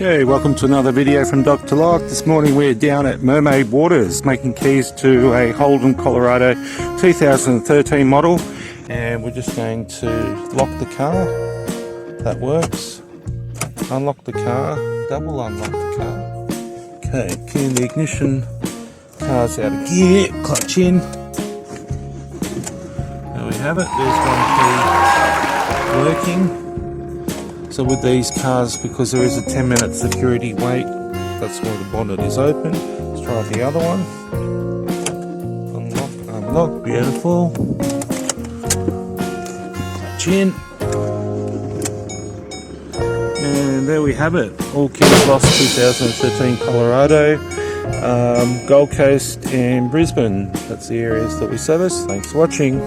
Okay, welcome to another video from Doctor Lock. This morning we're down at Mermaid Waters making keys to a Holden Colorado 2013 model, and we're just going to lock the car. That works. Unlock the car, double unlock the car. Okay, key in the ignition, car's out of gear, clutch in. There we have it, there's one key working. So with these cars, because there is a 10-minute security wait, that's why the bonnet is open. Let's try the other one. Unlock, beautiful. Clutch in. And there we have it. All keys lost 2013 Colorado, Gold Coast and Brisbane. That's the areas that we service. Thanks for watching.